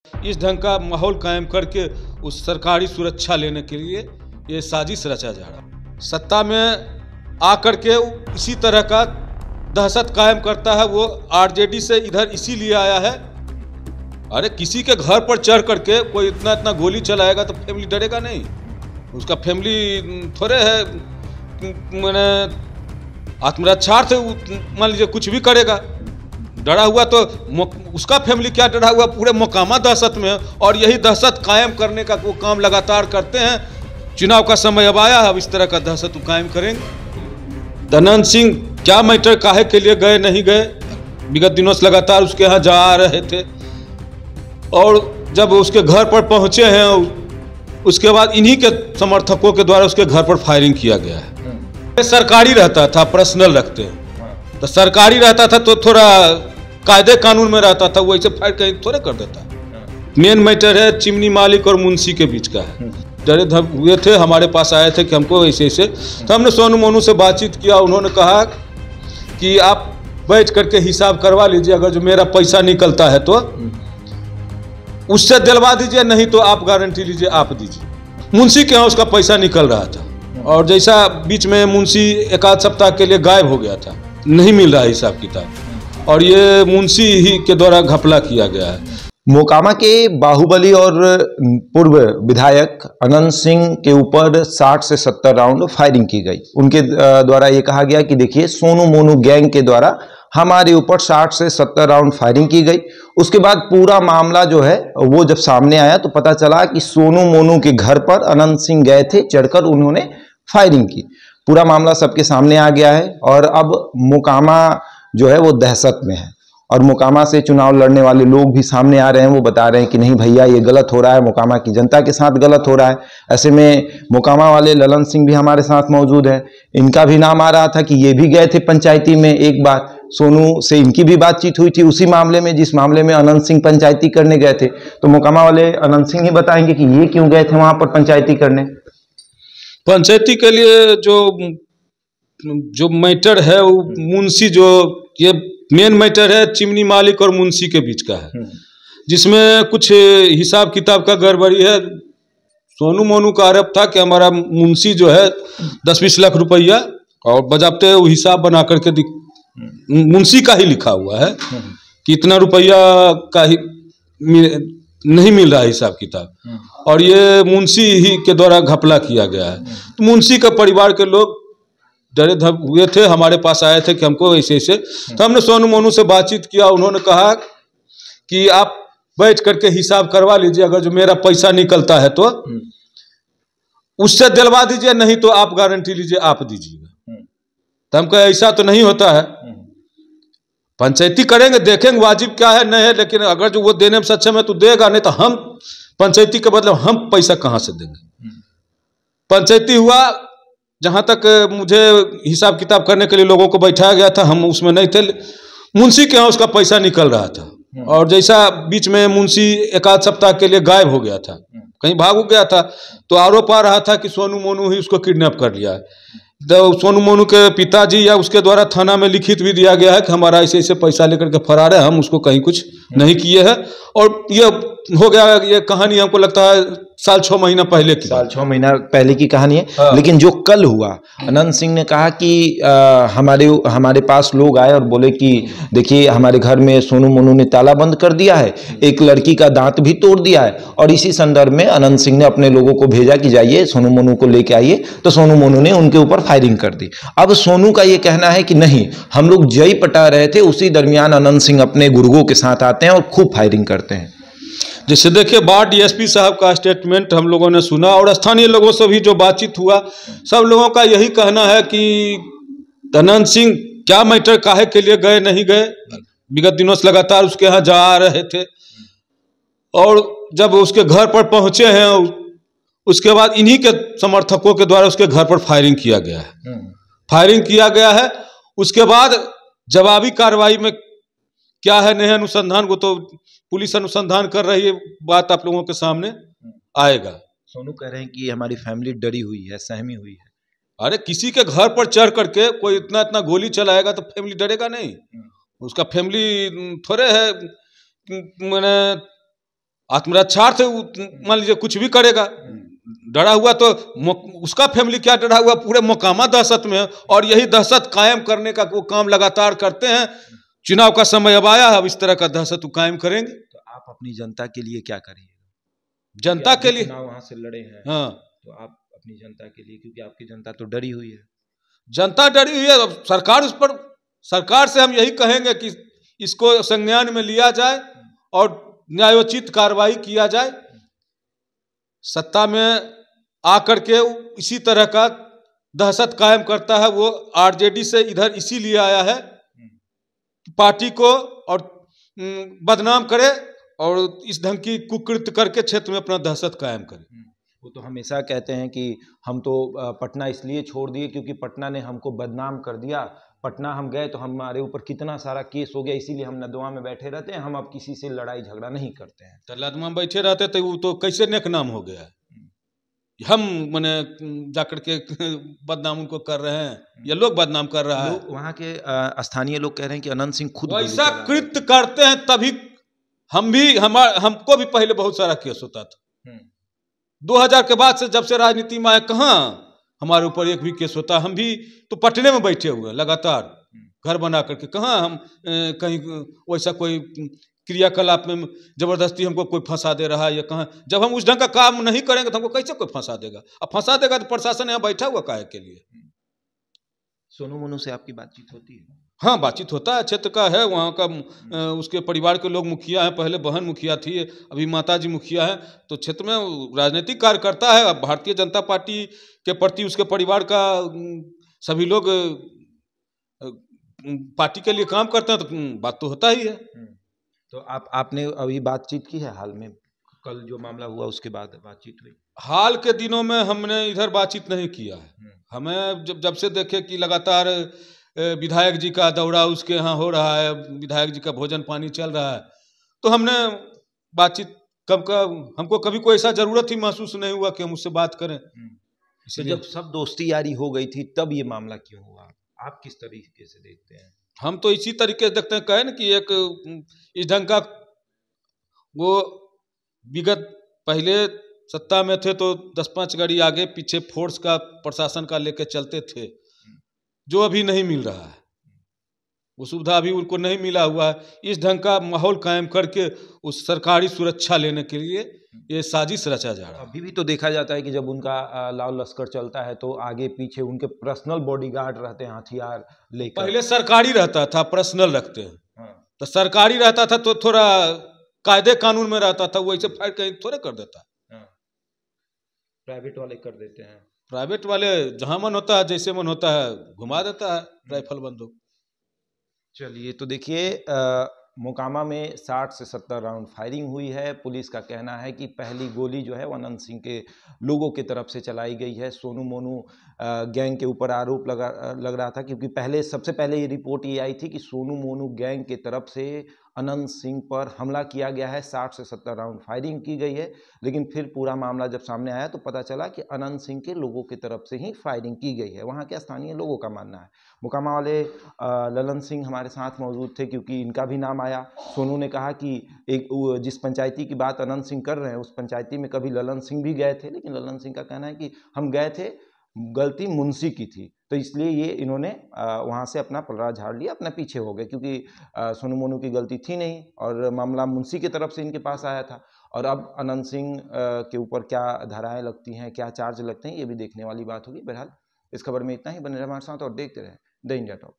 इस ढंग का माहौल कायम करके उस सरकारी सुरक्षा लेने के लिए ये साजिश रचा जा रहा। सत्ता में आकर के इसी तरह का दहशत कायम करता है। वो आरजेडी से इधर इसीलिए आया है। अरे किसी के घर पर चढ़ करके कोई इतना गोली चलाएगा तो फैमिली डरेगा नहीं? उसका फैमिली थोड़े है मैंने आत्मरक्षार्थ मान लीजिए कुछ भी करेगा। डरा हुआ तो उसका फैमिली क्या डरा हुआ, पूरे मोकामा दहशत में है। और यही दहशत कायम करने का वो काम लगातार करते हैं। चुनाव का समय अब आया है, अब इस तरह का दहशत वो कायम करेंगे। धनंजय सिंह क्या मैटर काहे के लिए गए नहीं गए, विगत दिनों से लगातार उसके यहाँ जा रहे थे। और जब उसके घर पर पहुंचे हैं उसके बाद इन्हीं के समर्थकों के द्वारा उसके घर पर फायरिंग किया गया है। सरकारी रहता था, पर्सनल रखते हैं तो सरकारी रहता था तो थोड़ा कायदे कानून में रहता था, वो ऐसे फाइट कहीं थोड़े कर देता। मेन मैटर है चिमनी मालिक और मुंशी के बीच का है। डरे हुए थे, हमारे पास आए थे कि हमको ऐसे ऐसे, तो हमने सोनू मोनू से बातचीत किया। उन्होंने कहा कि आप बैठ करके हिसाब करवा लीजिए, अगर जो मेरा पैसा निकलता है तो उससे दिलवा दीजिए, नहीं तो आप गारंटी लीजिए, आप दीजिए। मुंशी के यहाँ उसका पैसा निकल रहा था और जैसा बीच में मुंशी एक आध सप्ताह के लिए गायब हो गया था, नहीं मिल रहा है हिसाब किताब, और ये मुंशी ही के द्वारा घपला किया गया है। मोकामा के बाहुबली और पूर्व विधायक अनंत सिंह के ऊपर 60 से 70 राउंड फायरिंग की गई। उनके द्वारा ये कहा गया कि देखिए सोनू मोनू गैंग के द्वारा हमारे ऊपर 60 से 70 राउंड फायरिंग की गई। उसके बाद पूरा मामला जो है वो जब सामने आया तो पता चला कि सोनू मोनू के घर पर अनंत सिंह गए थे, चढ़कर उन्होंने फायरिंग की। पूरा मामला सबके सामने आ गया है और अब मोकामा जो है वो दहशत में है और मोकामा से चुनाव लड़ने वाले लोग भी सामने आ रहे हैं। वो बता रहे हैं कि नहीं भैया ये गलत हो रहा है, मोकामा की जनता के साथ गलत हो रहा है। ऐसे में मोकामा वाले ललन सिंह भी हमारे साथ मौजूद है। इनका भी नाम आ रहा था कि ये भी गए थे पंचायती में, एक बार सोनू से इनकी भी बातचीत हुई थी उसी मामले में जिस मामले में अनंत सिंह पंचायती करने गए थे। तो मोकामा वाले अनंत सिंह ही बताएंगे कि ये क्यों गए थे वहां पर पंचायती करने। पंचायती के लिए जो मैटर है वो मुंशी, जो ये मेन मैटर है चिमनी मालिक और मुंशी के बीच का है, जिसमें कुछ हिसाब किताब का गड़बड़ी है। सोनू मोनू का आरोप था कि हमारा मुंशी जो है 10-20 लाख रुपया और बजाबते वो हिसाब बना करके मुंशी का ही लिखा हुआ है कि इतना रुपया का ही नहीं मिल रहा है हिसाब किताब, और ये मुंशी ही के द्वारा घपला किया गया है। तो मुंशी का परिवार के लोग डरे हुए थे, हमारे पास आए थे कि हमको ऐसे ऐसे, तो हमने सोनू मोनू से बातचीत किया। उन्होंने कहा कि आप बैठ करके हिसाब करवा लीजिए, अगर जो मेरा पैसा निकलता है तो उससे दिलवा दीजिए, नहीं तो आप गारंटी लीजिए, आप दीजिएगा। तो हमको ऐसा तो नहीं होता है, पंचायती करेंगे, देखेंगे वाजिब क्या है नहीं है, लेकिन अगर जो वो देने में सक्षम है तो देगा, नहीं तो हम पंचायती के बदले हम पैसा कहाँ से देंगे। पंचायती हुआ, जहां तक मुझे हिसाब किताब करने के लिए लोगों को बैठाया गया था, हम उसमें नहीं थे। मुंशी के यहाँ उसका पैसा निकल रहा था और जैसा बीच में मुंशी एक आध सप्ताह के लिए गायब हो गया था, कहीं भाग गया था, तो आरोप आ रहा था कि सोनू मोनू ही उसको किडनैप कर लिया है। तो सोनू मोनू के पिताजी या उसके द्वारा थाना में लिखित भी दिया गया है कि हमारा ऐसे ऐसे पैसा लेकर के फरार है, हम उसको कहीं कुछ नहीं किए हैं। और ये हो गया, ये कहानी हमको लगता है 6 महीना पहले की, 6 महीना पहले की कहानी है। हाँ। लेकिन जो कल हुआ, अनंत सिंह ने कहा कि हमारे पास लोग आए और बोले कि देखिए हमारे घर में सोनू मोनू ने ताला बंद कर दिया है, एक लड़की का दांत भी तोड़ दिया है। और इसी संदर्भ में अनंत सिंह ने अपने लोगों को भेजा कि जाइए सोनू मोनू को लेके आइए, तो सोनू मोनू ने उनके ऊपर फायरिंग कर दी। अब सोनू का ये कहना है कि नहीं, हम लोग जय पटा रहे थे, उसी दरमियान अनंत सिंह अपने गुर्गों के साथ आते हैं और खूब फायरिंग करते हैं। जैसे देखिए बाढ़ डीएसपी साहब का स्टेटमेंट हम लोगों ने सुना और स्थानीय लोगों से भी जो बातचीत हुआ, सब लोगों का यही कहना है कि धनंजय सिंह क्या मैटर काहे के लिए गए नहीं गए, विगत दिनों से लगातार उसके यहाँ जा रहे थे। और जब उसके घर पर पहुंचे हैं उसके बाद इन्हीं के समर्थकों के द्वारा उसके घर पर फायरिंग किया गया है। उसके बाद जवाबी कार्रवाई में क्या है नहीं अनुसंधान को तो पुलिस अनुसंधान कर रही है, बात आप लोगों के सामने आएगा। सोनू कह रहे हैं कि हमारी फैमिली डरी हुई है, सहमी हुई है। अरे किसी के घर पर चढ़ करके कोई इतना गोली चलाएगा तो फैमिली डरेगा नहीं? उसका फैमिली थोड़े है मैंने आत्मरक्षार्थ मान लीजिए कुछ भी करेगा, डरा हुआ तो उसका फैमिली क्या डरा हुआ, पूरे मोकामा दहशत में है। और यही दहशत कायम करने का वो काम लगातार करते हैं। चुनाव का समय अब आया है, अब इस तरह का दहशत वो कायम करेंगे। तो आप अपनी जनता के लिए क्या करिएगा? जनता के लिए चुनाव वहां से लड़े हैं, हाँ, तो आप अपनी जनता के लिए, क्योंकि आपकी जनता तो डरी हुई है। जनता डरी हुई है। अब सरकार उस पर, सरकार से हम यही कहेंगे कि इसको संज्ञान में लिया जाए और न्यायोचित कार्रवाई किया जाए। सत्ता में आकर के इसी तरह का दहशत कायम करता है वो आरजेडी से इधर इसीलिए आया है कि पार्टी को और बदनाम करे और इस ढंग की कुकृत्य करके क्षेत्र में अपना दहशत कायम करे। वो तो हमेशा कहते हैं कि हम तो पटना इसलिए छोड़ दिए क्योंकि पटना ने हमको बदनाम कर दिया। पटना हम गए तो हमारे ऊपर कितना सारा केस हो गया, इसीलिए हम नदवा में बैठे रहते हैं, हम अब किसी से लड़ाई झगड़ा नहीं करते हैं। तो नदवा में बैठे रहते तो वो तो कैसे नेक नाम हो गया। हम मैंने जाकर के बदनाम उनको कर रहे हैं, ये लोग बदनाम कर रहा है। वहाँ के स्थानीय लोग कह रहे हैं कि अनंत सिंह खुद वैसा कृत्य करते हैं तभी हम भी, हमको भी पहले बहुत सारा केस होता था। 2000 के बाद से जब से राजनीति में आए, कहाँ हमारे ऊपर एक भी केस होता। हम भी तो पटने में बैठे हुए लगातार घर बना करके, कहाँ हम कहीं वैसा कोई क्रियाकलाप में जबरदस्ती हमको कोई फंसा दे रहा है या कहाँ। जब हम उस ढंग का काम नहीं करेंगे तो हमको कैसे कोई फंसा देगा। अब फंसा देगा तो प्रशासन यहाँ बैठा हुआ काहे के लिए। सोनू मोनू से आपकी बातचीत होती है? हाँ, बातचीत होता है, क्षेत्र का है, वहाँ का उसके परिवार के लोग मुखिया हैं, पहले बहन मुखिया थी, अभी माताजी मुखिया है। तो क्षेत्र में राजनीतिक कार्य करता है। अब भारतीय जनता पार्टी के प्रति उसके परिवार का सभी लोग पार्टी के लिए काम करते हैं, तो बात तो होता ही है। तो आपने अभी बातचीत की है हाल में? कल जो मामला हुआ उसके बाद बातचीत हुई? हाल के दिनों में हमने इधर बातचीत नहीं किया है। हमें जब से देखे कि लगातार विधायक जी का दौरा उसके यहाँ हो रहा है, विधायक जी का भोजन पानी चल रहा है, तो हमने बातचीत हमको कभी कोई ऐसा जरूरत ही महसूस नहीं हुआ कि हम उससे बात करें। तो जब सब दोस्ती यारी हो गई थी तब ये मामला क्यों हुआ? आप किस तरीके से देखते हैं? हम तो इसी तरीके से देखते हैं, कहे ना कि एक इस ढंग का वो विगत पहले सत्ता में थे तो 10-5 गाड़ी आगे पीछे फोर्स का प्रशासन का लेके चलते थे, जो अभी नहीं मिल रहा है। वो सुविधा अभी उनको नहीं मिला हुआ है। इस ढंग का माहौल कायम करके उस सरकारी सुरक्षा लेने के लिए ये साजिश रचा जा रहा है। अभी भी तो देखा जाता है कि जब उनका लाल लश्कर चलता है तो आगे पीछे उनके पर्सनल बॉडीगार्ड रहते हैं हथियार लेकर। पहले सरकारी रहता था, पर्सनल रखते हैं। तो सरकारी रहता था तो थोड़ा कायदे कानून में रहता था, वो ऐसे फाइट कहीं थोड़े कर देता। प्राइवेट वाले कर देते हैं। प्राइवेट वाले जहां मन होता है, जैसे मन होता है घुमा देता है राइफल बंदूक। चलिए, तो देखिए मोकामा में 60 से 70 राउंड फायरिंग हुई है। पुलिस का कहना है कि पहली गोली जो है वो अनंत सिंह के लोगों की तरफ से चलाई गई है। सोनू मोनू गैंग के ऊपर आरोप लग रहा था, क्योंकि सबसे पहले ये रिपोर्ट ये आई थी कि सोनू मोनू गैंग के तरफ से अनंत सिंह पर हमला किया गया है, 60 से 70 राउंड फायरिंग की गई है। लेकिन फिर पूरा मामला जब सामने आया तो पता चला कि अनंत सिंह के लोगों की तरफ से ही फायरिंग की गई है। वहाँ के स्थानीय लोगों का मानना है। मोकामा वाले ललन सिंह हमारे साथ मौजूद थे, क्योंकि इनका भी नाम आया। सोनू ने कहा कि जिस पंचायती की बात अनंत सिंह कर रहे हैं उस पंचायती में कभी ललन सिंह भी गए थे, लेकिन ललन सिंह का कहना है कि हम गए थे, गलती मुंशी की थी, तो इसलिए ये इन्होंने वहाँ से अपना पलड़ा झाड़ लिया, अपने पीछे हो गए, क्योंकि सोनू मोनू की गलती थी नहीं और मामला मुंशी की तरफ से इनके पास आया था। और अब अनंत सिंह के ऊपर क्या धाराएं लगती हैं, क्या चार्ज लगते हैं, ये भी देखने वाली बात होगी। बहरहाल इस खबर में इतना ही। बने रहे हमारे साथ और देखते रहे द इंडिया टॉप।